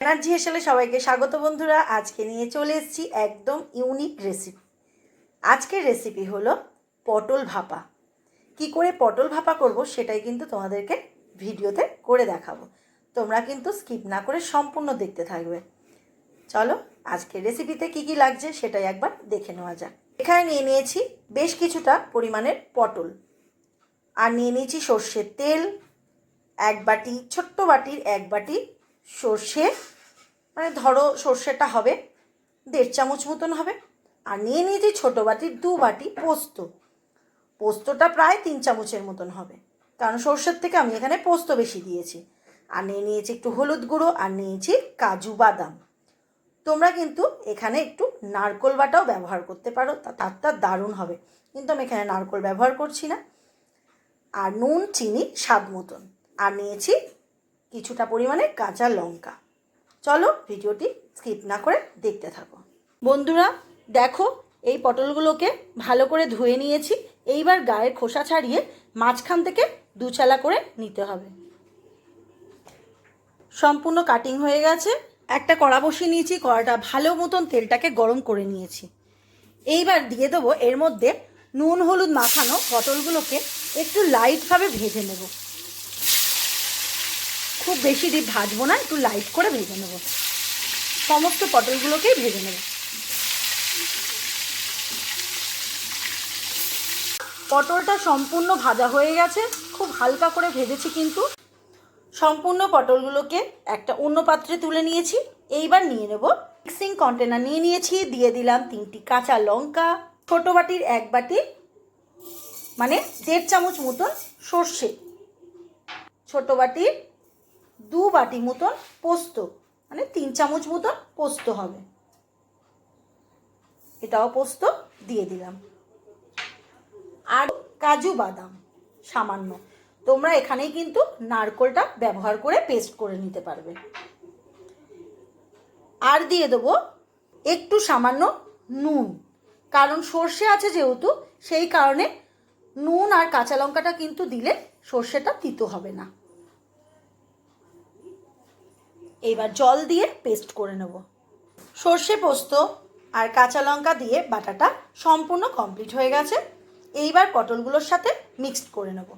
Energy হেসেলে সবাইকে স্বাগত বন্ধুরা। আজকে নিয়ে চলে এসেছি একদম ইউনিক রেসিপি। আজকের রেসিপি হলো পটল ভাপা। কি করে পটল ভাপা করব সেটাই কিন্তু তোমাদেরকে ভিডিওতে করে দেখাবো। তোমরা কিন্তু স্কিপ না করে সম্পূর্ণ দেখতে থাকবে। চলো আজকের রেসিপিতে কি কি লাগছে সেটাই একবার দেখে নেওয়া যাক। এখানে নিয়ে নিয়েছি বেশ কিছুটা পরিমাণের পটল, আর নিয়ে নিয়েছি সর্ষের তেল, এক বাটি, ছোট্ট বাটির এক বাটি সর্ষে, মানে ধরো সর্ষেটা হবে 1.5 চামচ মতন হবে। আর নিয়ে নিয়েছি ছোটো বাটির 2 বাটি পোস্ত। পোস্তটা প্রায় 3 চামচের মতন হবে, কারণ সর্ষের থেকে আমি এখানে পোস্ত বেশি দিয়েছি। আর নিয়ে নিয়েছি একটু হলুদ গুঁড়ো, আর নিয়েছি কাজু বাদাম। তোমরা কিন্তু এখানে একটু নারকোল বাটাও ব্যবহার করতে পারো, তারটা দারুণ হবে, কিন্তু আমি এখানে নারকোল ব্যবহার করছি না। আর নুন চিনি স্বাদ মতন, আর নিয়েছি কিছুটা পরিমাণে কাঁচা লঙ্কা। চলো ভিডিওটি স্কিপ না করে দেখতে থাকো। বন্ধুরা দেখো, এই পটলগুলোকে ভালো করে ধুয়ে নিয়েছি। এইবার গায়ের খোসা ছাড়িয়ে মাঝখান থেকে 2 চালা করে নিতে হবে। সম্পূর্ণ কাটিং হয়ে গেছে। একটা কড়া বসিয়ে নিয়েছি, কড়াটা ভালো মতন তেলটাকে গরম করে নিয়েছি। এইবার দিয়ে দেবো এর মধ্যে নুন হলুদ মাখানো পটলগুলোকে একটু লাইটভাবে ভেজে নেব। খুব বেশি ডিপ ভাজবো না, একটু লাইট করে ভেজে নেব। সমস্ত পটলগুলোকেই ভেজে নেব। পটলটা সম্পূর্ণ ভাজা হয়ে গেছে, খুব হালকা করে ভেজেছি কিন্তু। সম্পূর্ণ পটলগুলোকে একটা অন্য পাত্রে তুলে নিয়েছি। এইবার নিয়ে নেব মিক্সিং কন্টেনার নিয়ে নিয়েছি, দিয়ে দিলাম 3টি কাঁচা লঙ্কা, ছোটো বাটির 1 বাটি মানে 1.5 চামচ মতন সর্ষে, ছোটো বাটির 2 বাটি মতন পোস্ত, মানে 3 চামচ মতন পোস্ত হবে, এটাও পোস্ত দিয়ে দিলাম। আর কাজু বাদাম সামান্য, তোমরা এখানেই কিন্তু নারকোলটা ব্যবহার করে পেস্ট করে নিতে পারবে। আর দিয়ে দেবো একটু সামান্য নুন, কারণ সর্ষে আছে যেহেতু, সেই কারণে নুন আর কাঁচা লঙ্কাটা কিন্তু দিলে সর্ষেটা তিতো হবে না। এবার জল দিয়ে পেস্ট করে নেব। সর্ষে পোস্ত আর কাঁচা লঙ্কা দিয়ে বাটাটা সম্পূর্ণ কমপ্লিট হয়ে গেছে। এইবার পটলগুলোর সাথে মিক্সড করে নেব।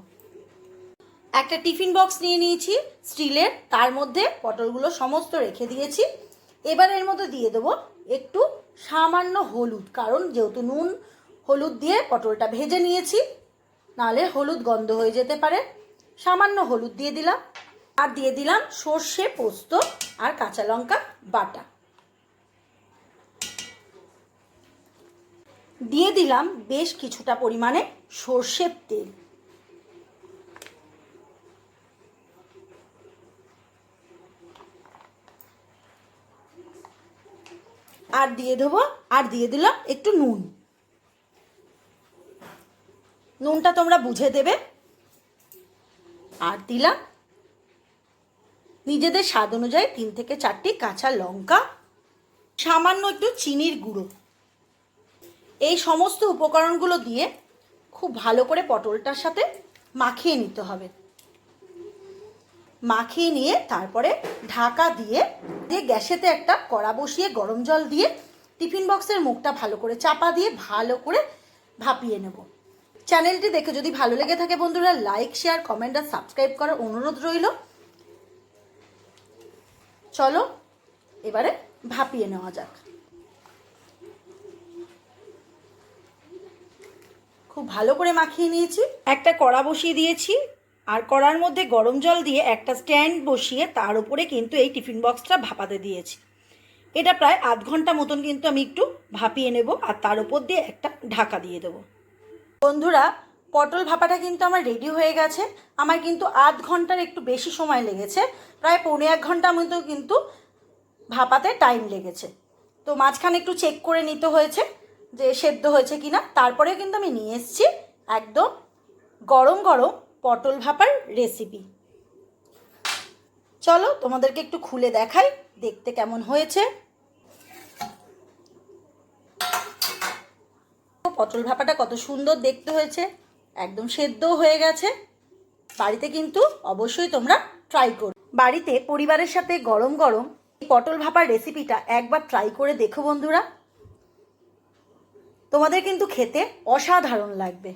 একটা টিফিন বক্স নিয়ে নিয়েছি স্টিলের, তার মধ্যে পটলগুলো সমস্ত রেখে দিয়েছি। এবার এর মধ্যে দিয়ে দেবো একটু সামান্য হলুদ, কারণ যেহেতু নুন হলুদ দিয়ে পটলটা ভেজে নিয়েছি, নাহলে হলুদ গন্ধ হয়ে যেতে পারে। সামান্য হলুদ দিয়ে দিলাম। আর দিয়ে দিলাম সর্ষে পোস্ত আর কাঁচা লঙ্কা বাটা। দিয়ে দিলাম বেশ কিছুটা পরিমাণে সর্ষের তেল। আর দিয়ে দিলাম একটু নুন। নুনটা তোমরা বুঝে দেবে। আর দিলাম নিজেদের স্বাদ অনুযায়ী 3 থেকে 4টি কাঁচা লঙ্কা, সামান্য একটু চিনির গুঁড়ো। এই সমস্ত উপকরণগুলো দিয়ে খুব ভালো করে পটলটার সাথে মাখিয়ে নিতে হবে। মাখিয়ে নিয়ে তারপরে ঢাকা দিয়ে গ্যাসেতে একটা কড়া বসিয়ে গরম জল দিয়ে টিফিন বক্সের মুখটা ভালো করে চাপা দিয়ে ভালো করে ভাপিয়ে নেব। চ্যানেলটি দেখে যদি ভালো লেগে থাকে বন্ধুরা, লাইক শেয়ার কমেন্ট আর সাবস্ক্রাইব করার অনুরোধ রইল। চলো এবারে ভাপিয়ে নেওয়া যাক। খুব ভালো করে মাখিয়ে নিয়েছি। একটা কড়া বসিয়ে দিয়েছি, আর কড়ার মধ্যে গরম জল দিয়ে একটা স্ট্যান্ড বসিয়ে তার উপরে কিন্তু এই টিফিন বক্সটা ভাপাতে দিয়েছি। এটা প্রায় আধ ঘন্টা মতন কিন্তু আমি একটু ভাপিয়ে নেব, আর তার উপর দিয়ে একটা ঢাকা দিয়ে দেবো। বন্ধুরা পটল ভাপাটা কিন্তু আমার রেডি হয়ে গেছে। আমার কিন্তু আধ ঘন্টার একটু বেশি সময় লেগেছে, প্রায় 1.25 ঘন্টা মতো কিন্তু ভাপাতে টাইম লেগেছে। তো মাঝখানে একটু চেক করে নিতে হয়েছে যে সেদ্ধ হয়েছে কিনা। তারপরে কিন্তু আমি নিয়ে এসেছি একদম গরম গরম পটল ভাপার রেসিপি। চলো তোমাদেরকে একটু খুলে দেখাই দেখতে কেমন হয়েছে। পটল ভাপাটা কত সুন্দর দেখতে হয়েছে, একদম সেদ্ধও হয়ে গেছে। বাড়িতে কিন্তু অবশ্যই তোমরা ট্রাই করো। বাড়িতে পরিবারের সাথে গরম গরম পটল ভাপার রেসিপিটা একবার ট্রাই করে দেখো বন্ধুরা, তোমাদের কিন্তু খেতে অসাধারণ লাগবে।